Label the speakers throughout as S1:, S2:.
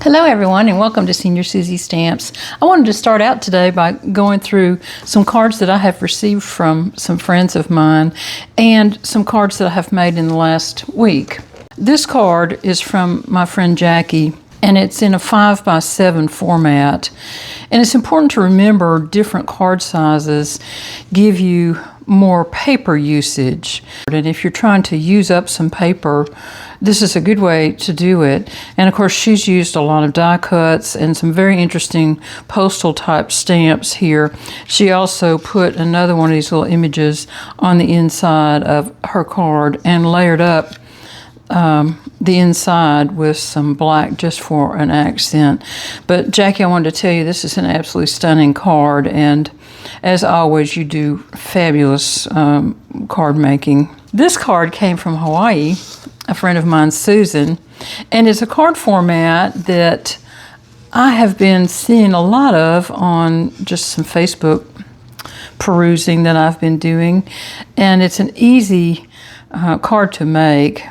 S1: Hello everyone, and welcome to Senior Susie Stamps. I wanted to start out today by going through some cards that I have received from some friends of mine and some cards that I have made in the last week. This card is from my friend Jackie, and it's in a 5x7 format. And it's important to remember different card sizes give you more paper usage. And if you're trying to use up some paper, this is a good way to do it. And of course, she's used a lot of die cuts and some very interesting postal type stamps here. She also put another one of these little images on the inside of her card and layered up the inside with some black just for an accent. But Jackie, I wanted to tell you this is an absolutely stunning card, and as always, you do fabulous card making. This card came from Hawaii, a friend of mine, Susan, and it's a card format that I have been seeing a lot of on just some Facebook perusing that I've been doing, and it's an easy card to make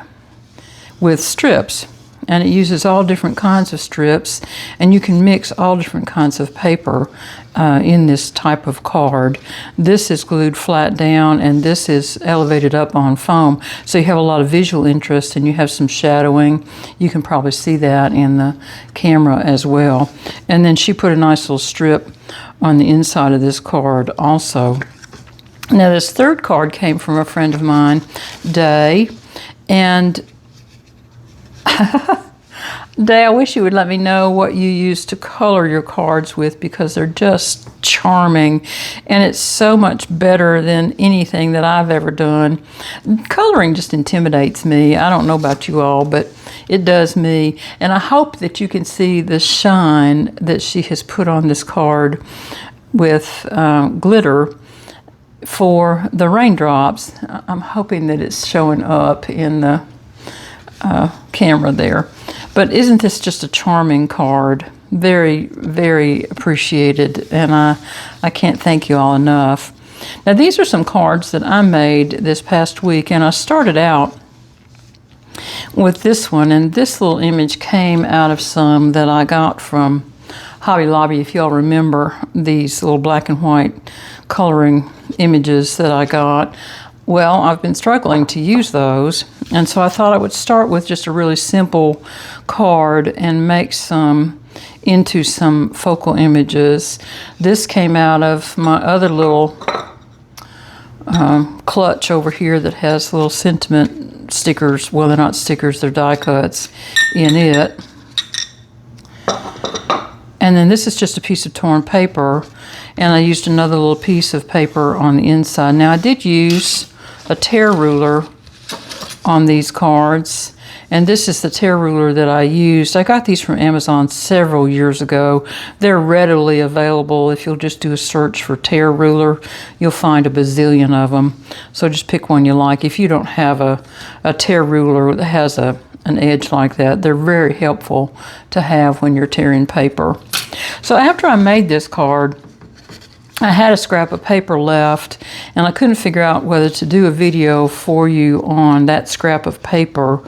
S1: with strips, and it uses all different kinds of strips, and you can mix all different kinds of paper in this type of card. This is glued flat down, and this is elevated up on foam, so you have a lot of visual interest and you have some shadowing. You can probably see that in the camera as well. And then she put a nice little strip on the inside of this card also. Now this third card came from a friend of mine, Day, and Day, I wish you would let me know what you use to color your cards with, because they're just charming, and it's so much better than anything that I've ever done. Coloring just intimidates me. I don't know about you all, but it does me, and I hope that you can see the shine that she has put on this card with glitter for the raindrops. I'm hoping that it's showing up in the camera there. But isn't this just a charming card? Very, very appreciated, and I can't thank you all enough. Now these are some cards that I made this past week, and I started out with this one, and this little image came out of some that I got from Hobby Lobby. If y'all remember these little black and white coloring images that I got. Well, I've been struggling to use those, and so I thought I would start with just a really simple card and make some into some focal images. This came out of my other little clutch over here that has little sentiment stickers. Well, they're not stickers, they're die cuts in it. And then this is just a piece of torn paper, and I used another little piece of paper on the inside. Now I did use a tear ruler on these cards, and this is the tear ruler that I used. I got these from Amazon several years ago. They're readily available. If you'll just do a search for tear ruler, you'll find a bazillion of them. So just pick one you like. If you don't have a tear ruler that has an edge like that, they're very helpful to have when you're tearing paper. So after I made this card, I had a scrap of paper left, and I couldn't figure out whether to do a video for you on that scrap of paper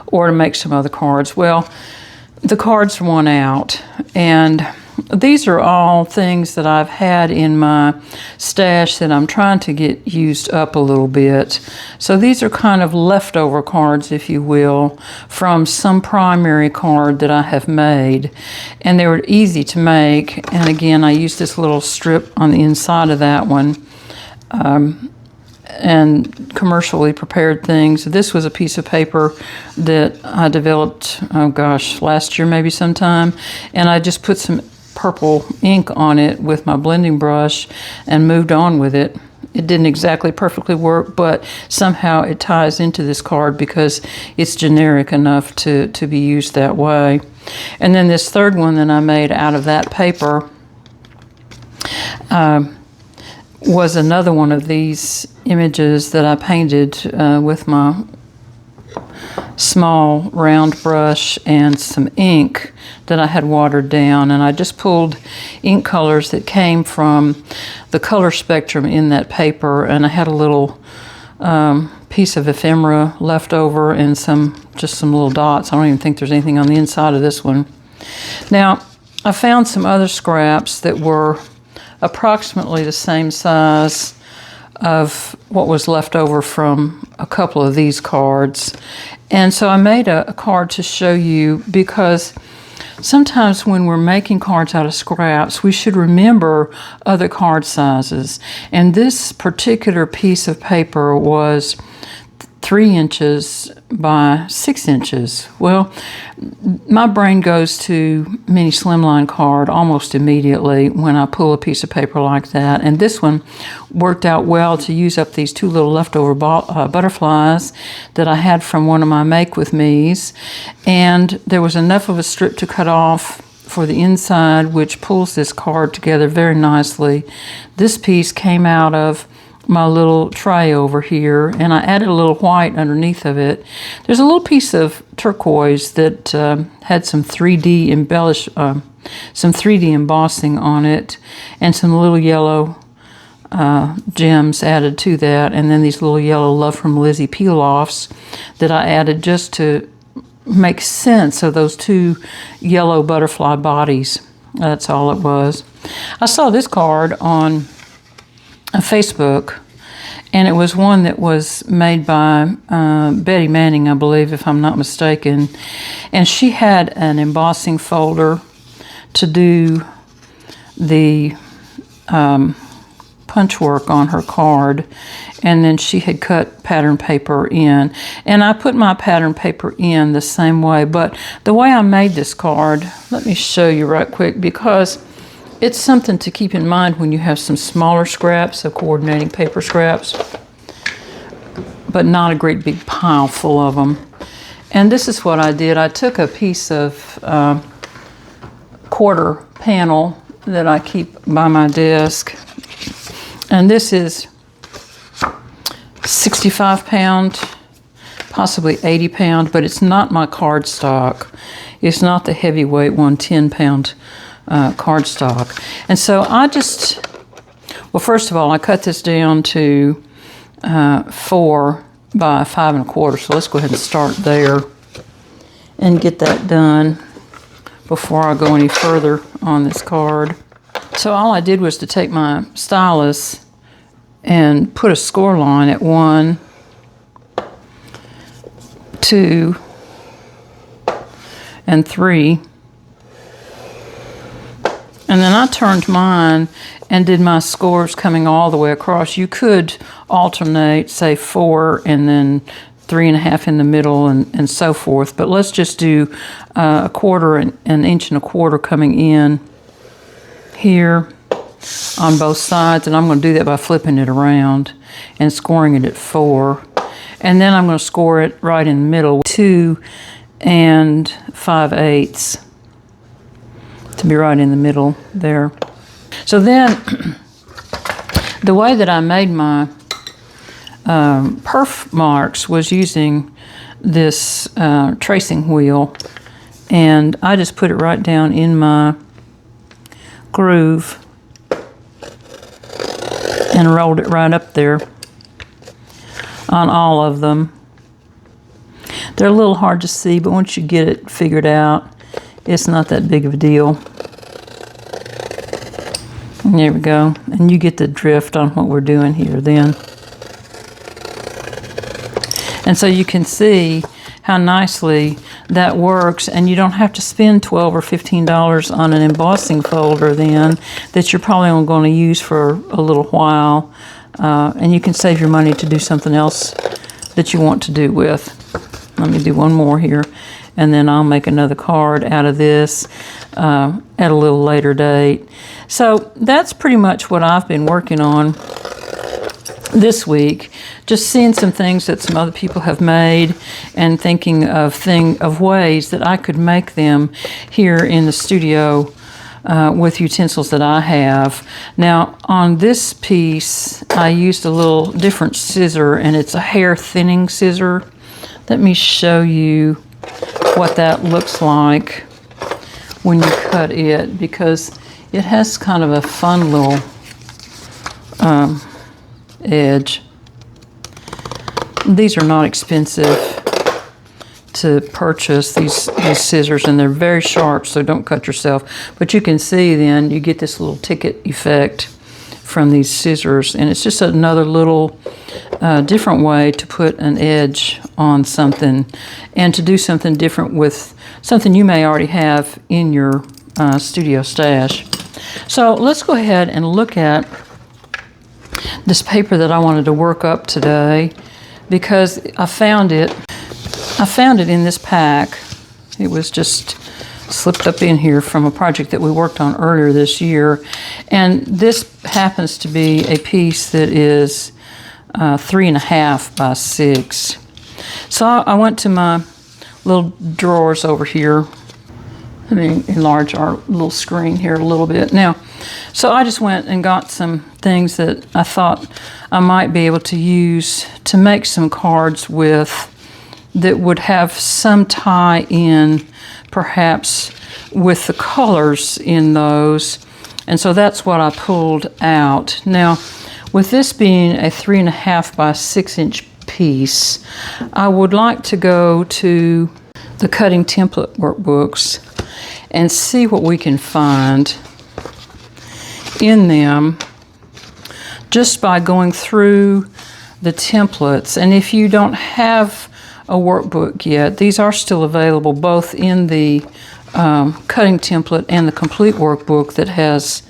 S1: or to make some other cards. Well, the cards won out, and these are all things that I've had in my stash that I'm trying to get used up a little bit. So these are kind of leftover cards, if you will, from some primary card that I have made. And they were easy to make. And again, I used this little strip on the inside of that one. And commercially prepared things. This was a piece of paper that I developed, oh gosh, last year maybe sometime. And I just put some purple ink on it with my blending brush and moved on with it. It didn't exactly perfectly work, but somehow it ties into this card because it's generic enough to be used that way. And then this third one that I made out of that paper was another one of these images that I painted with my small round brush and some ink that I had watered down, and I just pulled ink colors that came from the color spectrum in that paper, and I had a little piece of ephemera left over and just some little dots. I don't even think there's anything on the inside of this one. Now, I found some other scraps that were approximately the same size of what was left over from a couple of these cards. And so I made a card to show you, because sometimes when we're making cards out of scraps, we should remember other card sizes. And this particular piece of paper was 3 inches by 6 inches. Well, my brain goes to mini slimline card almost immediately when I pull a piece of paper like that. And this one worked out well to use up these 2 little leftover butterflies that I had from one of my Make With Me's. And there was enough of a strip to cut off for the inside, which pulls this card together very nicely. This piece came out of my little tray over here, and I added a little white underneath of it. There's a little piece of turquoise that had some 3D some 3D embossing on it, and some little yellow gems added to that, and then these little yellow Love from Lizzie peel-offs that I added just to make sense of those 2 yellow butterfly bodies. That's all it was. I saw this card on Facebook, and it was one that was made by Betty Manning, I believe, if I'm not mistaken. And she had an embossing folder to do the punch work on her card, and then she had cut pattern paper in. And I put my pattern paper in the same way, but the way I made this card, let me show you right quick, because it's something to keep in mind when you have some smaller scraps of coordinating paper scraps, but not a great big pile full of them. And this is what I did. I took a piece of quarter panel that I keep by my desk, and this is 65 pound, possibly 80 pound, but it's not my cardstock. It's not the heavyweight 110 pound cardstock. And so I just, well, first of all, I cut this down to 4 by 5 1/4. So let's go ahead and start there and get that done before I go any further on this card. So all I did was to take my stylus and put a score line at 1, 2, and 3. And then I turned mine and did my scores coming all the way across. You could alternate, say 4 and then 3.5 in the middle and so forth. But let's just do 1/4, an inch and 1/4 coming in here on both sides. And I'm going to do that by flipping it around and scoring it at 4. And then I'm going to score it right in the middle, 2 and 5/8. To be right in the middle there. So then, the way that I made my perf marks was using this tracing wheel, and I just put it right down in my groove and rolled it right up there on all of them. They're a little hard to see, but once you get it figured out, it's not that big of a deal. And there we go. And you get the drift on what we're doing here then. And so you can see how nicely that works, and you don't have to spend $12 or $15 on an embossing folder then that you're probably only going to use for a little while, and you can save your money to do something else that you want to do with. Let me do one more here, and then I'll make another card out of this at a little later date. So that's pretty much what I've been working on this week, just seeing some things that some other people have made and thinking of ways that I could make them here in the studio with utensils that I have. Now on this piece I used a little different scissor, and it's a hair thinning scissor. Let me show you what that looks like when you cut it, because it has kind of a fun little edge. These are not expensive to purchase these scissors, and they're very sharp, so don't cut yourself. But you can see then you get this little ticket effect from these scissors, and it's just another little different way to put an edge on something and to do something different with something you may already have in your studio stash. So let's go ahead and look at this paper that I wanted to work up today, because I found it in this pack. It was just slipped up in here from a project that we worked on earlier this year. And this happens to be a piece that is 3.5 by 6. So I went to my little drawers over here. Let me enlarge our little screen here a little bit. Now, so I just went and got some things that I thought I might be able to use to make some cards with that would have some tie-in, perhaps, with the colors in those. And so that's what I pulled out. Now, with this being a 3.5 by 6 inch piece, I would like to go to the cutting template workbooks and see what we can find in them just by going through the templates. And if you don't have a workbook yet, these are still available both in the cutting template and the complete workbook that has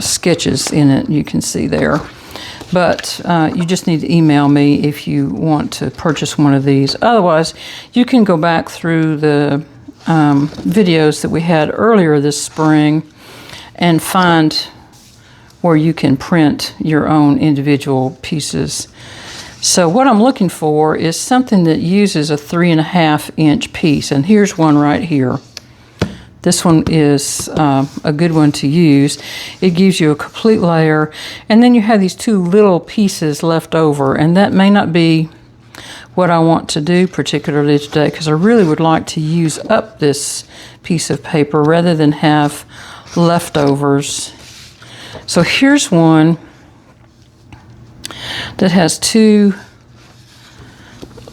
S1: sketches in it, you can see there. But you just need to email me if you want to purchase one of these. Otherwise, you can go back through the videos that we had earlier this spring and find where you can print your own individual pieces. So what I'm looking for is something that uses a 3.5 inch piece, and here's one right here. This one is a good one to use. It gives you a complete layer, and then you have these two little pieces left over, and that may not be what I want to do particularly today, because I really would like to use up this piece of paper rather than have leftovers. So here's one that has two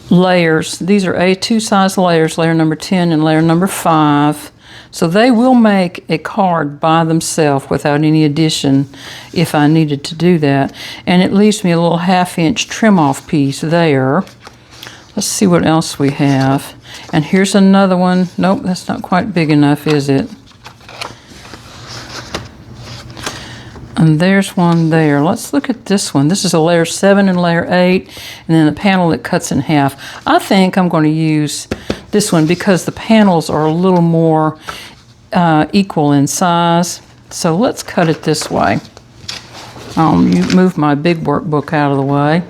S1: layers. These are A2 size layers, layer number 10 and layer number 5. So they will make a card by themselves without any addition if I needed to do that. And it leaves me a little 1/2 inch trim off piece there. Let's see what else we have. And here's another one. Nope, that's not quite big enough, is it? And there's one there. Let's look at this one. This is a layer 7 and layer 8, and then the panel that cuts in half. I think I'm going to use this one because the panels are a little more equal in size. So let's cut it this way. You move my big workbook out of the way.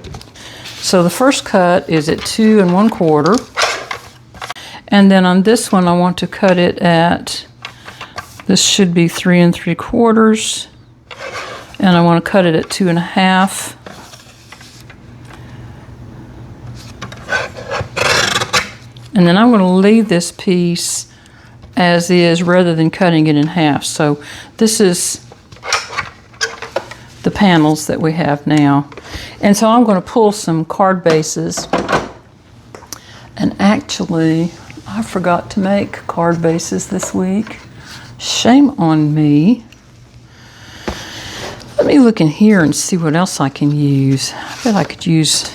S1: So the first cut is at 2 1/4. And then on this one, I want to cut it at, this should be 3 3/4. And I want to cut it at 2 1/2. And then I'm going to leave this piece as is rather than cutting it in half. So this is the panels that we have now. And so I'm going to pull some card bases. And actually, I forgot to make card bases this week. Shame on me. Let me look in here and see what else I can use. I bet I could use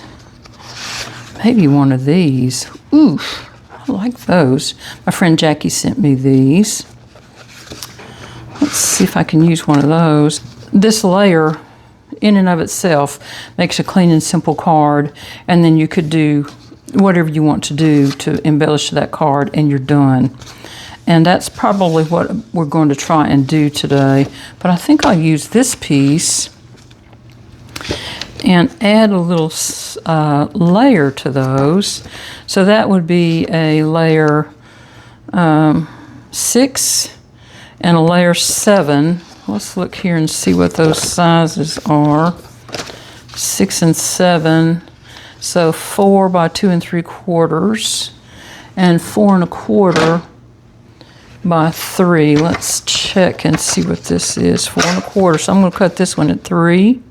S1: maybe one of these. Ooh, I like those. My friend Jackie sent me these. Let's see if I can use one of those. This layer, in and of itself, makes a clean and simple card, and then you could do whatever you want to do to embellish that card, and you're done. And that's probably what we're going to try and do today. But I think I'll use this piece and add a little layer to those. So that would be a layer 6 and a layer 7. Let's look here and see what those sizes are. 6 and 7. So 4 by 2 3/4 and 4 1/4 by 3. Let's check and see what this is. 4 1/4. So I'm going to cut this one at 3,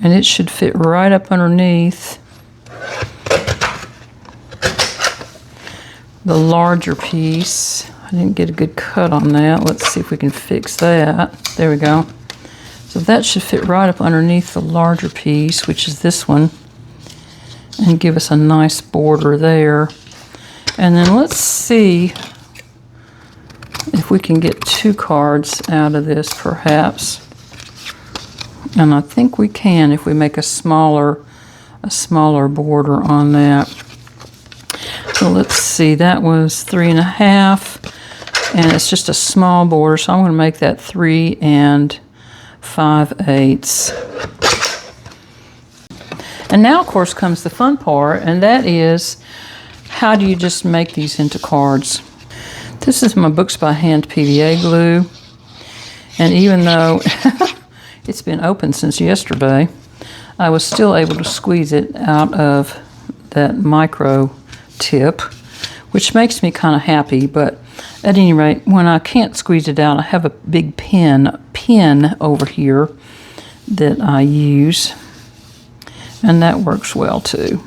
S1: and it should fit right up underneath. the larger piece. I didn't get a good cut on that. Let's see if we can fix that. There we go. So that should fit right up underneath the larger piece, which is this one, and give us a nice border there. And then let's see if we can get 2 cards out of this, perhaps. And I think we can if we make a smaller border on that. So let's see, that was 3.5, and it's just a small border, so I'm going to make that 3 5/8. And now, of course, comes the fun part, and that is, how do you just make these into cards? This is my Books by Hand PVA glue, and even though it's been open since yesterday, I was still able to squeeze it out of that micro tip, which makes me kind of happy. But at any rate, when I can't squeeze it out, I have a big pin over here that I use, and that works well too.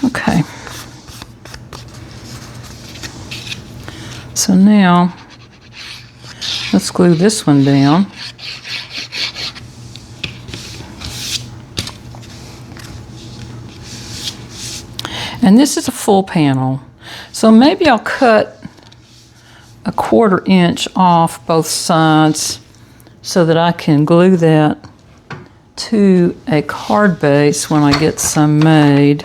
S1: Okay. So now, let's glue this one down. And this is a full panel, so maybe I'll cut a 1/4 inch off both sides so that I can glue that to a card base when I get some made.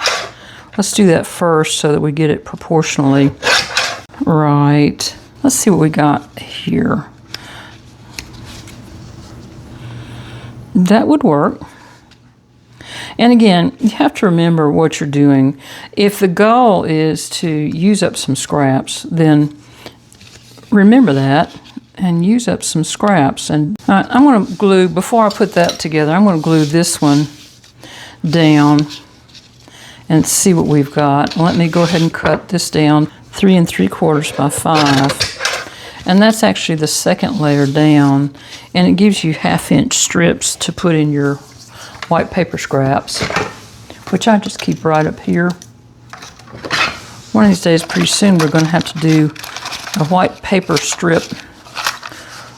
S1: Let's do that first so that we get it proportionally right. Let's see what we got here. That would work. And again, you have to remember what you're doing. If the goal is to use up some scraps, then remember that and use up some scraps. And I'm going to glue, before I put that together, I'm going to glue this one down and see what we've got. Let me go ahead and cut this down 3 3/4 by 5. And that's actually the second layer down, and it gives you 1/2 inch strips to put in your white paper scraps, which I just keep right up here. One of these days, pretty soon, we're going to have to do a white paper strip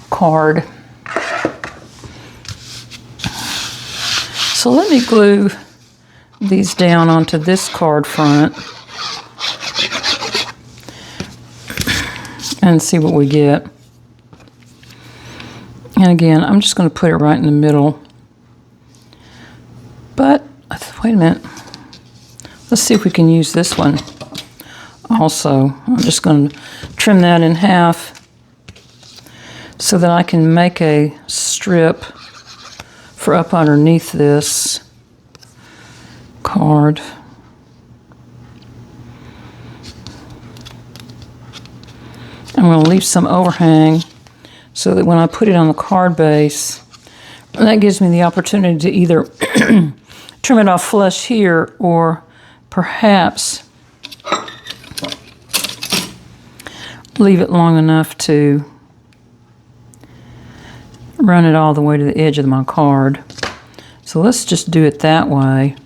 S1: card. So let me glue these down onto this card front and see what we get. And again, I'm just going to put it right in the middle. But, wait a minute. Let's see if we can use this one also. I'm just going to trim that in half so that I can make a strip for up underneath this card. I'm going to leave some overhang so that when I put it on the card base, that gives me the opportunity to either trim it off flush here, or perhaps leave it long enough to run it all the way to the edge of my card. So let's just do it that way.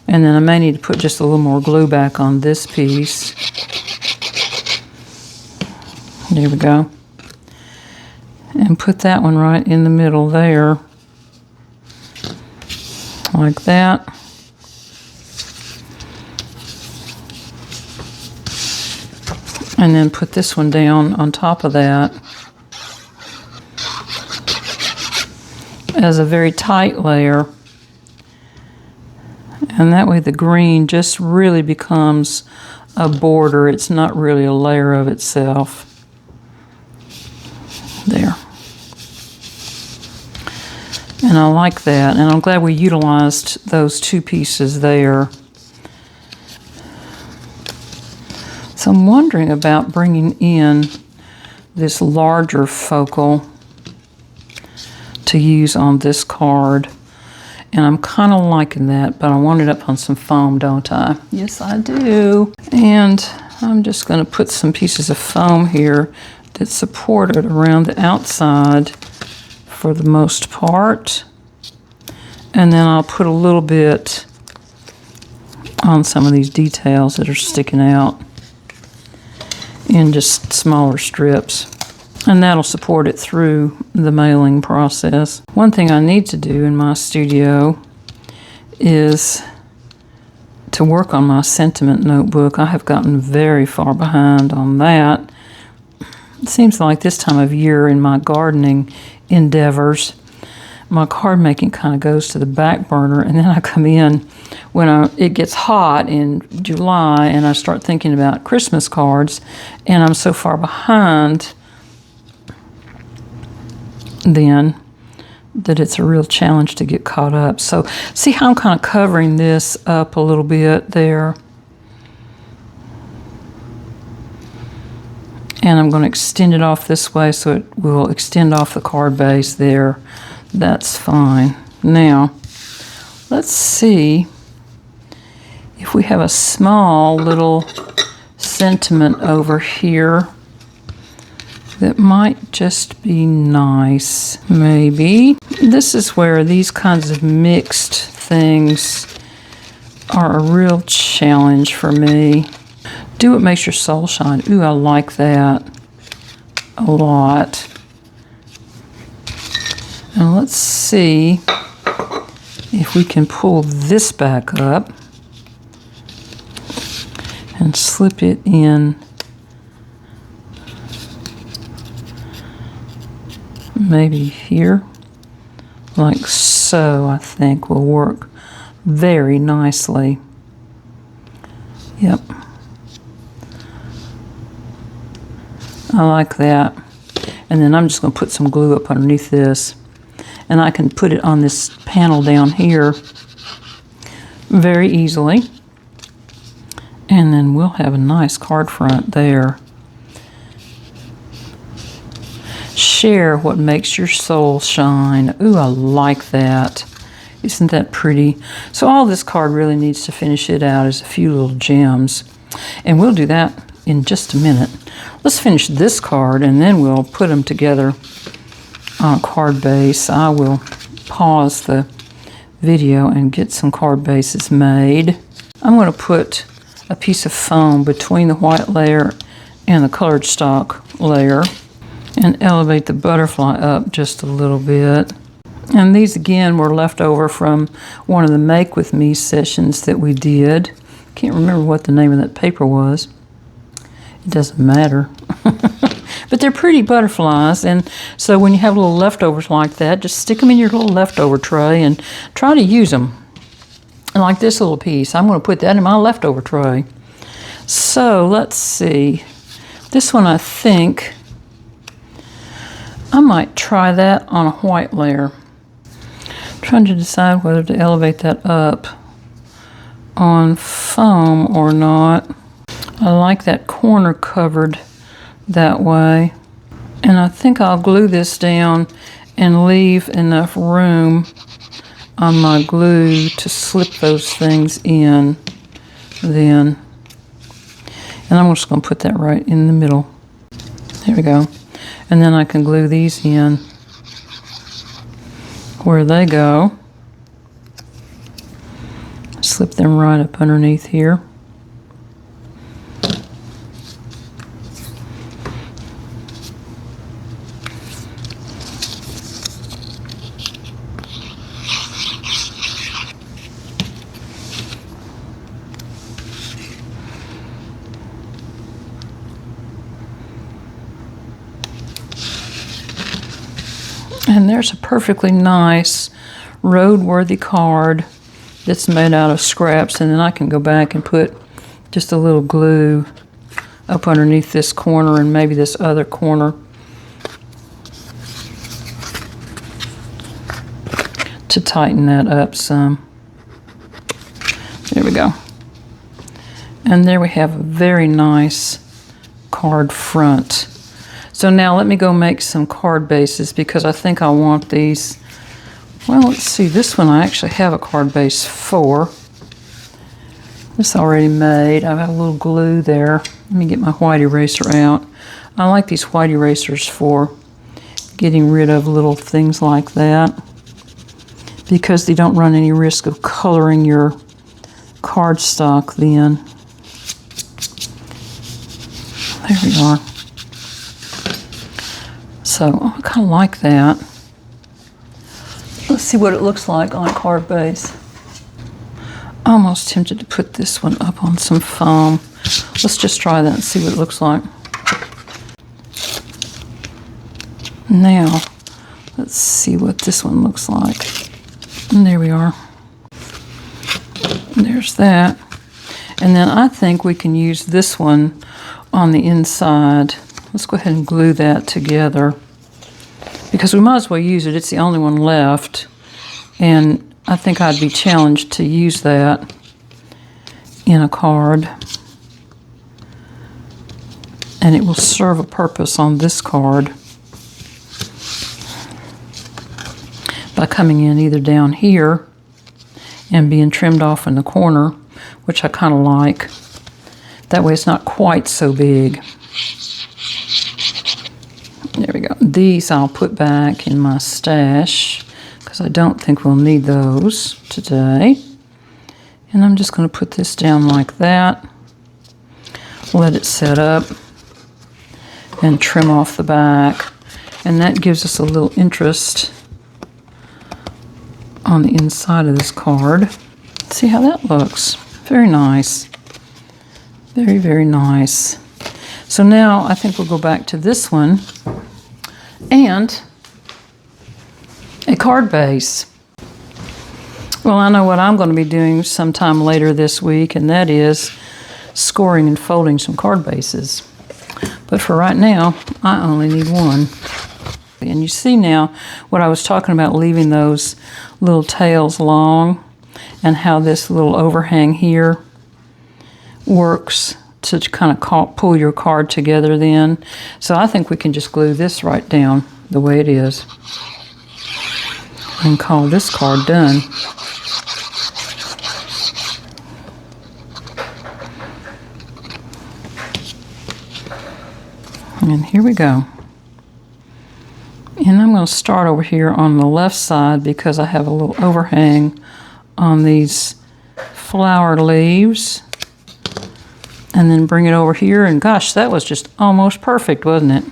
S1: And then I may need to put just a little more glue back on this piece. There we go. And put that one right in the middle there. Like that. And then put this one down on top of that as a very tight layer. And that way the green just really becomes a border. It's not really a layer of itself. There. And I like that, and I'm glad we utilized those 2 pieces there. So I'm wondering about bringing in this larger focal to use on this card. And I'm kind of liking that, but I want it up on some foam, don't I? Yes, I do. And I'm just going to put some pieces of foam here that's supported around the outside for the most part. And then I'll put a little bit on some of these details that are sticking out. in just smaller strips. And that'll support it through the mailing process. One thing I need to do in my studio is to work on my sentiment notebook. I have gotten very far behind on that. It seems like this time of year in my gardening endeavors, my card making kind of goes to the back burner, and then I come in when it gets hot in July and I start thinking about Christmas cards, and I'm so far behind then that it's a real challenge to get caught up. So see how I'm kind of covering this up a little bit there. And I'm going to extend it off this way so it will extend off the card base there. That's fine. Now, let's see if we have a small little sentiment over here that might just be nice, maybe. This is where these kinds of mixed things are a real challenge for me. Do what makes your soul shine. Ooh, I like that a lot. And let's see if we can pull this back up and slip it in maybe here, like so. I think will work very nicely. Yep. I like that. And then I'm just going to put some glue up underneath this. And I can put it on this panel down here very easily. And then we'll have a nice card front there. Share what makes your soul shine. Ooh, I like that. Isn't that pretty? So all this card really needs to finish it out is a few little gems. And we'll do that in just a minute. Let's finish this card and then we'll put them together on a card base. I will pause the video and get some card bases made. I'm going to put a piece of foam between the white layer and the colored stock layer and elevate the butterfly up just a little bit. And these again were left over from one of the Make With Me sessions that we did. Can't remember what the name of that paper was. It doesn't matter. But they're pretty butterflies, and so when you have little leftovers like that, just stick them in your little leftover tray and try to use them. And like this little piece, I'm going to put that in my leftover tray. So let's see. This one, I think I might try that on a white layer. I'm trying to decide whether to elevate that up on foam or not. I like that corner covered that way. And I think I'll glue this down and leave enough room on my glue to slip those things in then. And I'm just going to put that right in the middle. There we go. And then I can glue these in where they go. Slip them right up underneath here. And there's a perfectly nice road-worthy card that's made out of scraps, and then I can go back and put just a little glue up underneath this corner and maybe this other corner to tighten that up some. There we go. And there we have a very nice card front. So now let me go make some card bases because I think I want these. Well, let's see. This one I actually have a card base for. It's already made. I've got a little glue there. Let me get my white eraser out. I like these white erasers for getting rid of little things like that because they don't run any risk of coloring your cardstock then. There we are. So I kind of like that. Let's see what it looks like on a card base. I'm almost tempted to put this one up on some foam. Let's just try that and see what it looks like. Now, let's see what this one looks like. And there we are. There's that. And then I think we can use this one on the inside. Let's go ahead and glue that together, because we might as well use it. It's the only one left. And I think I'd be challenged to use that in a card. And it will serve a purpose on this card by coming in either down here and being trimmed off in the corner, which I kind of like. That way it's not quite so big. There we go. These I'll put back in my stash because I don't think we'll need those today. And I'm just going to put this down like that. Let it set up and trim off the back. And that gives us a little interest on the inside of this card. See how that looks. Very nice. Very, very nice. So now I think we'll go back to this one and a card base. Well, I know what I'm going to be doing sometime later this week, and that is scoring and folding some card bases. But for right now, I only need one. And you see now what I was talking about, leaving those little tails long, and how this little overhang here works to kind of pull your card together then. So I think we can just glue this right down the way it is and call this card done. And here we go. And I'm going to start over here on the left side because I have a little overhang on these flower leaves. And then bring it over here, and gosh, that was just almost perfect, wasn't it?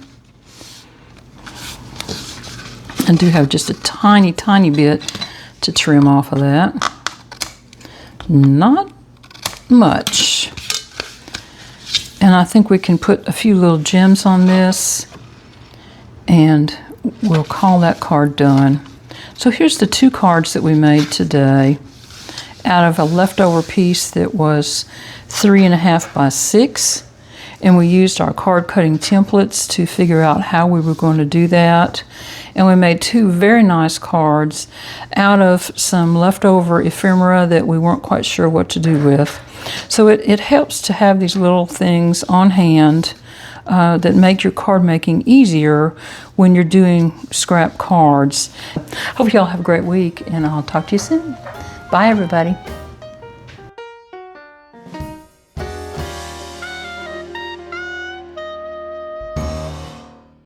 S1: I do have just a tiny, tiny bit to trim off of that. Not much. And I think we can put a few little gems on this, and we'll call that card done. So here's the two cards that we made today out of a leftover piece that was 3.5 by 6, and we used our card cutting templates to figure out how we were going to do that. And we made two very nice cards out of some leftover ephemera that we weren't quite sure what to do with. So it helps to have these little things on hand that make your card making easier when you're doing scrap cards. Hope you all have a great week, and I'll talk to you soon. Bye, everybody.